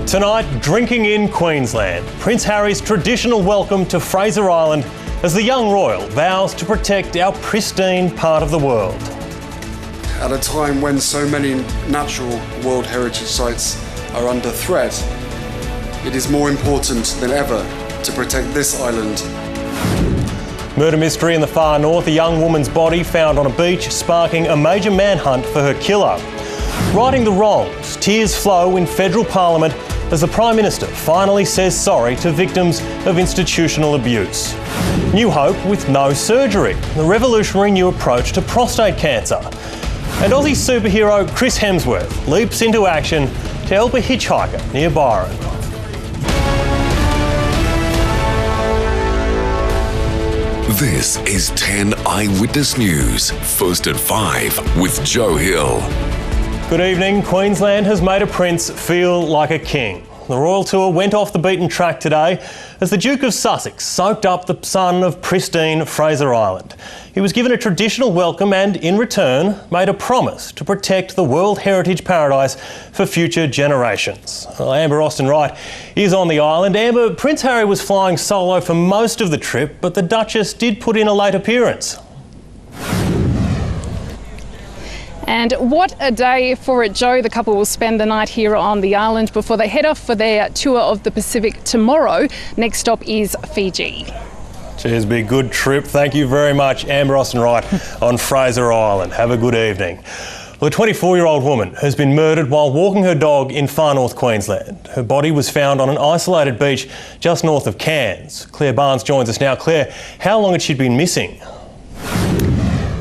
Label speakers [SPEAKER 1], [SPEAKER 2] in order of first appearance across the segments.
[SPEAKER 1] Tonight, drinking in Queensland. Prince Harry's traditional welcome to Fraser Island as the young royal vows to protect our pristine part of the world.
[SPEAKER 2] At a time when so many natural World Heritage Sites are under threat, it is more important than ever to protect this island.
[SPEAKER 1] Murder mystery in the far north, a young woman's body found on a beach, sparking a major manhunt for her killer. Righting the wrongs, tears flow in federal parliament as the Prime Minister finally says sorry to victims of institutional abuse. New hope with no surgery, the revolutionary new approach to prostate cancer. And Aussie superhero Chris Hemsworth leaps into action to help a hitchhiker near Byron.
[SPEAKER 3] This is 10 Eyewitness News, first at 5 with Joe Hill.
[SPEAKER 1] Good evening. Queensland has made a prince feel like a king. The royal tour went off the beaten track today as the Duke of Sussex soaked up the sun of pristine Fraser Island. He was given a traditional welcome and, in return, made a promise to protect the World Heritage Paradise for future generations. Well, Amber Austin-Wright is on the island. Amber, Prince Harry was flying solo for most of the trip, but the Duchess did put in a late appearance.
[SPEAKER 4] And what a day for it, Joe. The couple will spend the night here on the island before they head off for their tour of the Pacific tomorrow. Next stop is Fiji.
[SPEAKER 1] Cheers, be a good trip. Thank you very much, Amber Austin-Wright on Fraser Island. Have a good evening. Well, a 24-year-old woman has been murdered while walking her dog in far north Queensland. Her body was found on an isolated beach just north of Cairns. Claire Barnes joins us now. Claire, how long had she been missing?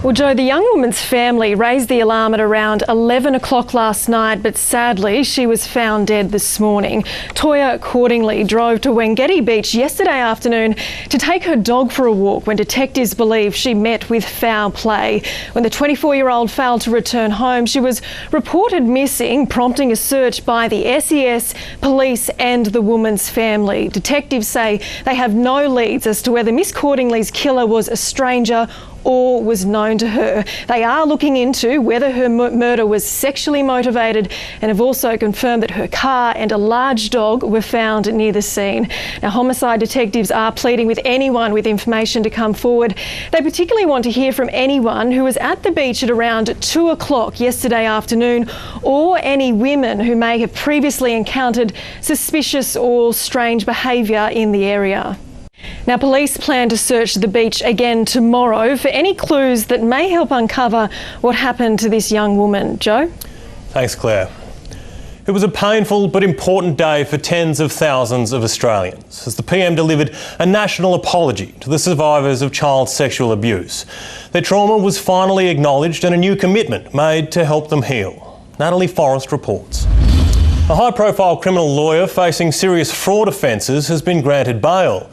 [SPEAKER 5] Well, Joe, the young woman's family raised the alarm at around 11 o'clock last night, but sadly she was found dead this morning. Toya accordingly drove to Wengeti Beach yesterday afternoon to take her dog for a walk when detectives believe she met with foul play. When the 24-year-old failed to return home, she was reported missing, prompting a search by the SES, police and the woman's family. Detectives say they have no leads as to whether Miss Cordingley's killer was a stranger or was known to her. They are looking into whether her murder was sexually motivated and have also confirmed that her car and a large dog were found near the scene. Now, homicide detectives are pleading with anyone with information to come forward. They particularly want to hear from anyone who was at the beach at around 2 o'clock yesterday afternoon, or any women who may have previously encountered suspicious or strange behaviour in the area. Now, police plan to search the beach again tomorrow for any clues that may help uncover what happened to this young woman. Joe?
[SPEAKER 1] Thanks, Claire. It was a painful but important day for tens of thousands of Australians as the PM delivered a national apology to the survivors of child sexual abuse. Their trauma was finally acknowledged and a new commitment made to help them heal. Natalie Forrest reports. A high-profile criminal lawyer facing serious fraud offences has been granted bail.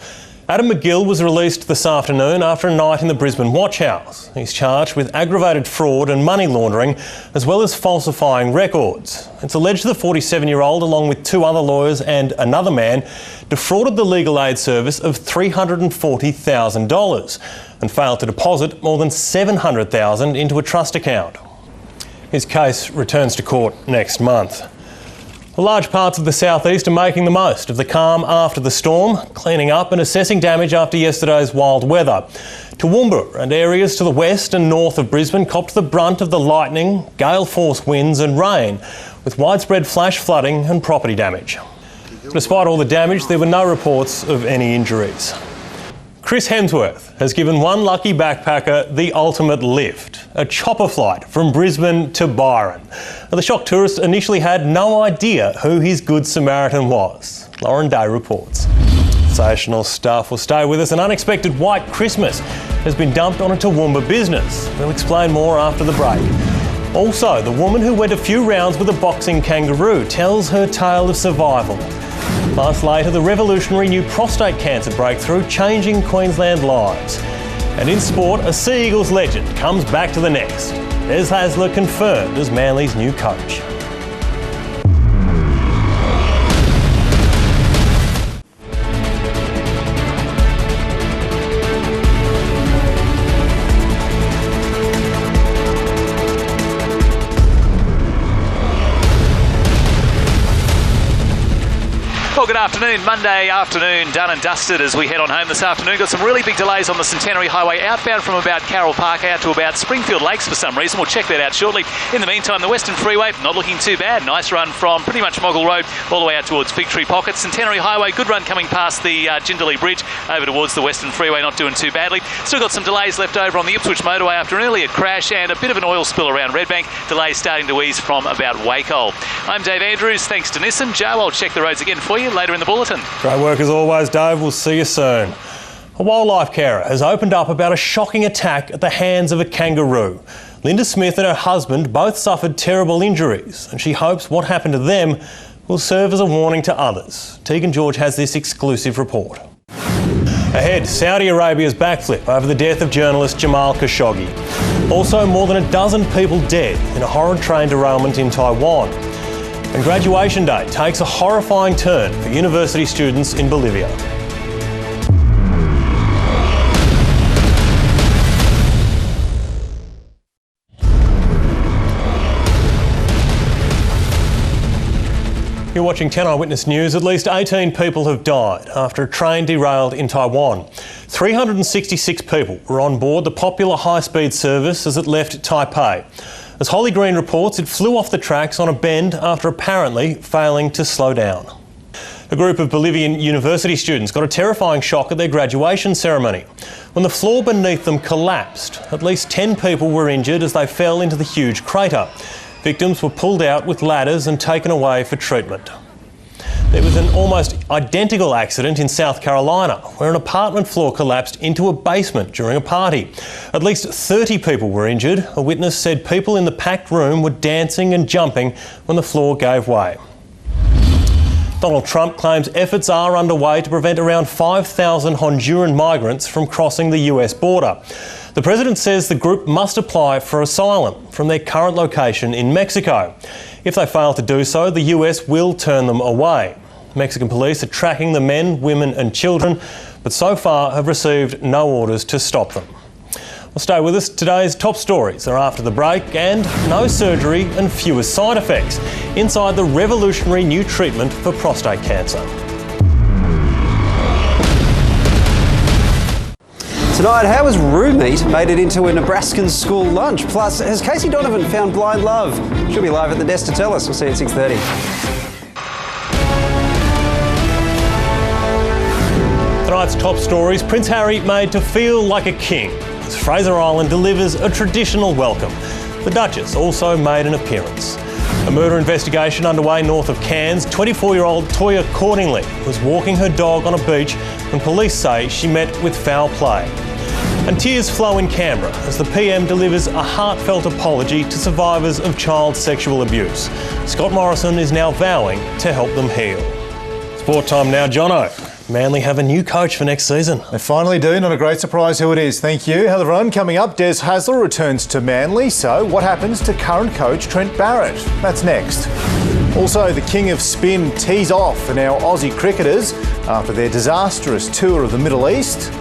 [SPEAKER 1] Adam McGill was released this afternoon after a night in the Brisbane Watch House. He's charged with aggravated fraud and money laundering, as well as falsifying records. It's alleged the 47-year-old, along with two other lawyers and another man, defrauded the legal aid service of $340,000 and failed to deposit more than $700,000 into a trust account. His case returns to court next month. Large parts of the southeast are making the most of the calm after the storm, cleaning up and assessing damage after yesterday's wild weather. Toowoomba and areas to the west and north of Brisbane copped the brunt of the lightning, gale force winds and rain, with widespread flash flooding and property damage. Despite all the damage, there were no reports of any injuries. Chris Hemsworth has given one lucky backpacker the ultimate lift, a chopper flight from Brisbane to Byron. The shocked tourist initially had no idea who his Good Samaritan was. Lauren Day reports. Sensational stuff. Will stay with us. An unexpected white Christmas has been dumped on a Toowoomba business. We'll explain more after the break. Also, the woman who went a few rounds with a boxing kangaroo tells her tale of survival. Months later, the revolutionary new prostate cancer breakthrough changing Queensland lives. And in sport, a Sea Eagles legend comes back to the nest. Des Hasler confirmed as Manly's new coach.
[SPEAKER 6] Good afternoon. Monday afternoon, done and dusted as we head on home this afternoon. Got some really big delays on the Centenary Highway outbound from about Carroll Park out to about Springfield Lakes for some reason. We'll check that out shortly. In the meantime, the Western Freeway, not looking too bad. Nice run from pretty much Moggle Road all the way out towards Fig Tree Pocket. Centenary Highway, good run coming past the Jindalee Bridge over towards the Western Freeway, not doing too badly. Still got some delays left over on the Ipswich motorway after an earlier crash and a bit of an oil spill around Redbank. Delays starting to ease from about Wacol. I'm Dave Andrews. Thanks to Nissan. Joe, I'll check the roads again for you later in the bulletin.
[SPEAKER 1] Great work as always, Dave. We'll see you soon. A wildlife carer has opened up about a shocking attack at the hands of a kangaroo. Linda Smith and her husband both suffered terrible injuries, and she hopes what happened to them will serve as a warning to others. Tegan George has this exclusive report. Ahead, Saudi Arabia's backflip over the death of journalist Jamal Khashoggi. Also, more than a dozen people dead in a horrid train derailment in Taiwan. And graduation day takes a horrifying turn for university students in Bolivia. You're watching 10 Eyewitness News. At least 18 people have died after a train derailed in Taiwan. 366 people were on board the popular high-speed service as it left Taipei. As Holly Green reports, it flew off the tracks on a bend after apparently failing to slow down. A group of Bolivian university students got a terrifying shock at their graduation ceremony. When the floor beneath them collapsed, at least 10 people were injured as they fell into the huge crater. Victims were pulled out with ladders and taken away for treatment. There was an almost identical accident in South Carolina where an apartment floor collapsed into a basement during a party. At least 30 people were injured. A witness said people in the packed room were dancing and jumping when the floor gave way. Donald Trump claims efforts are underway to prevent around 5,000 Honduran migrants from crossing the US border. The president says the group must apply for asylum from their current location in Mexico. If they fail to do so, the US will turn them away. Mexican police are tracking the men, women and children, but so far have received no orders to stop them. Well, stay with us. Today's top stories are after the break, and no surgery and fewer side effects inside the revolutionary new treatment for prostate cancer.
[SPEAKER 7] Tonight, how has roux meat made it into a Nebraskan school lunch? Plus, has Casey Donovan found blind love? She'll be live at the desk to tell us. We'll see you at 6:30.
[SPEAKER 1] Tonight's top stories: Prince Harry made to feel like a king as Fraser Island delivers a traditional welcome. The Duchess also made an appearance. A murder investigation underway north of Cairns. 24-year-old Toya Cordingley was walking her dog on a beach when police say she met with foul play. And tears flow in Canberra as the PM delivers a heartfelt apology to survivors of child sexual abuse. Scott Morrison is now vowing to help them heal. Sport time now, Jono. Manly have a new coach for next season.
[SPEAKER 8] They finally do. Not a great surprise who it is. Thank you. How the run coming up. Des Hasler returns to Manly. So what happens to current coach Trent Barrett? That's next. Also, the king of spin tees off for our Aussie cricketers after their disastrous tour of the Middle East.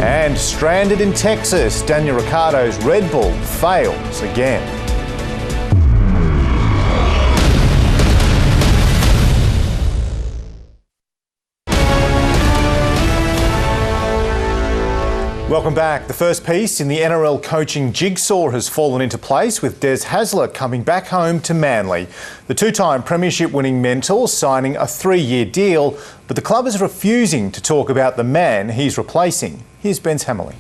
[SPEAKER 8] And stranded in Texas, Daniel Ricciardo's Red Bull fails again. Welcome back. The first piece in the NRL coaching jigsaw has fallen into place with Des Hasler coming back home to Manly. The two-time premiership-winning mentor signing a 3-year deal, but the club is refusing to talk about the man he's replacing. Here's Ben's Hammerley.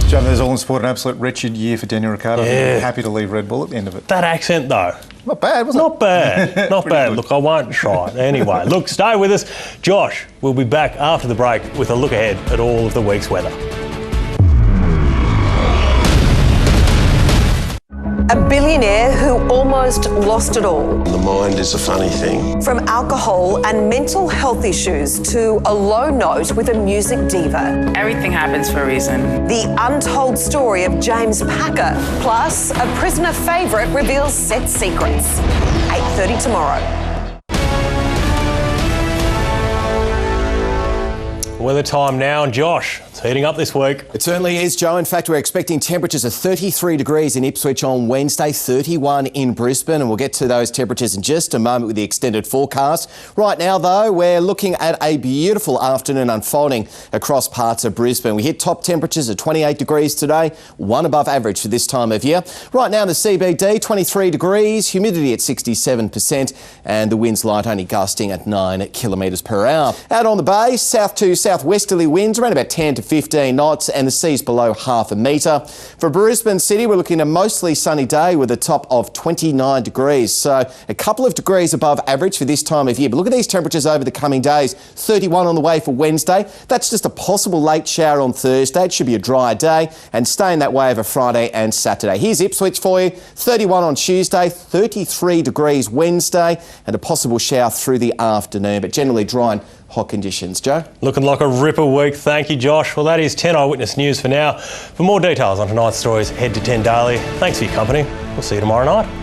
[SPEAKER 8] John, there's all in sport, an absolute wretched year for Daniel Ricciardo.
[SPEAKER 1] Yeah.
[SPEAKER 8] Happy to leave Red Bull at the end of it.
[SPEAKER 1] That accent though.
[SPEAKER 8] Not bad, was it?
[SPEAKER 1] Not bad. Not bad.
[SPEAKER 8] Good.
[SPEAKER 1] Look, I won't try it. Anyway, look, stay with us. Josh will be back after the break with a look ahead at all of the week's weather.
[SPEAKER 9] A billionaire who almost lost it all.
[SPEAKER 10] The mind is a funny thing.
[SPEAKER 9] From alcohol and mental health issues to a low note with a music diva.
[SPEAKER 11] Everything happens for a reason.
[SPEAKER 9] The untold story of James Packer. Plus, a prisoner favourite reveals set secrets. 8:30 tomorrow.
[SPEAKER 1] Weather time now, and Josh, it's heating up this week.
[SPEAKER 12] It certainly is, Joe. In fact, we're expecting temperatures of 33 degrees in Ipswich on Wednesday, 31 in Brisbane, and we'll get to those temperatures in just a moment with the extended forecast. Right now, though, we're looking at a beautiful afternoon unfolding across parts of Brisbane. We hit top temperatures of 28 degrees today, one above average for this time of year. Right now, the CBD, 23 degrees, humidity at 67%, and the winds light only gusting at 9 kilometres per hour. Out on the bay, south to southwesterly winds around about 10 to 15 knots, and the sea's below half a metre. For Brisbane City, we're looking at a mostly sunny day with a top of 29 degrees, so a couple of degrees above average for this time of year. But look at these temperatures over the coming days. 31 on the way for Wednesday. That's just a possible late shower on Thursday. It should be a dry day and staying that way over Friday and Saturday. Here's Ipswich for you. 31 on Tuesday, 33 degrees Wednesday, and a possible shower through the afternoon, but generally dry and hot conditions. Joe?
[SPEAKER 1] Looking like a ripper week. Thank you, Josh. Well, that is 10 Eyewitness News for now. For more details on tonight's stories, head to 10 Daily. Thanks for your company. We'll see you tomorrow night.